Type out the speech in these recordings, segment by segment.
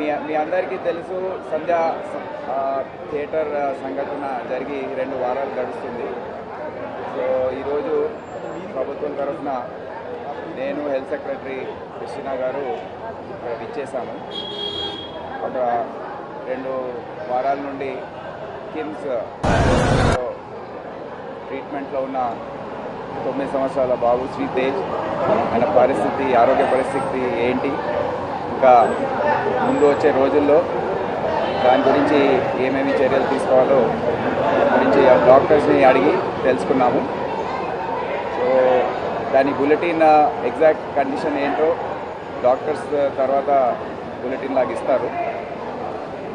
మీ అందరికీ తెలుసు, సంధ్య థియేటర్ సంఘటన జరిగి 2 వారాలు గడుస్తుంది. సో ఈరోజు ప్రభుత్వం తరఫున నేను హెల్త్ సెక్రటరీ కృష్ణ గారు ఇక్కడ ఇచ్చేసాము. ఒక 2 వారాల నుండి కిమ్స్ ట్రీట్మెంట్లో ఉన్న 9 సంవత్సరాల బాబు శ్రీ తేజ్, ఆయన ఆరోగ్య పరిస్థితి ఏంటి, ఇంకా ముందు వచ్చే రోజుల్లో దాని గురించి ఏమేమి చర్యలు తీసుకోవాలో గురించి డాక్టర్స్ని అడిగి తెలుసుకున్నాము. సో దాని బులెటిన్ ఎగ్జాక్ట్ కండిషన్ ఏంటో డాక్టర్స్ తర్వాత బులెటిన్ లాగా ఇస్తారు.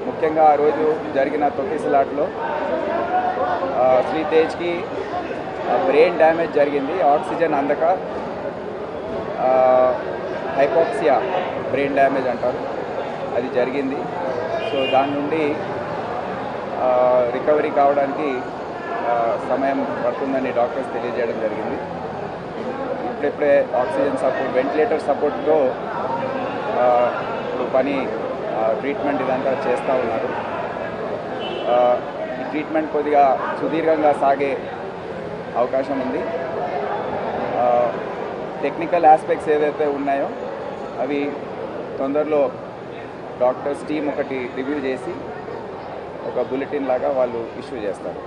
ముఖ్యంగా ఆ రోజు జరిగిన తొక్కిసలాట్లో శ్రీ తేజ్కి బ్రెయిన్ డ్యామేజ్ జరిగింది. ఆక్సిజన్ అందక హైపోక్సియా బ్రెయిన్ డ్యామేజ్ అంటారు, అది జరిగింది. సో దాని నుండి రికవరీ కావడానికి సమయం పడుతుందని డాక్టర్స్ తెలియజేయడం జరిగింది. ఇప్పుడే ఆక్సిజన్ సపోర్ట్, వెంటిలేటర్ సపోర్ట్తో ట్రీట్మెంట్ ఇదంతా చేస్తూ ఉన్నారు. ఈ ట్రీట్మెంట్ కొద్దిగా సుదీర్ఘంగా సాగే అవకాశం ఉంది. టెక్నికల్ ఆస్పెక్ట్స్ ఏదైతే ఉన్నాయో అవి తొందరలో డాక్టర్స్ టీం ఒకటి రివ్యూ చేసి ఒక బులెటిన్ లాగా వాళ్ళు ఇష్యూ చేస్తారు.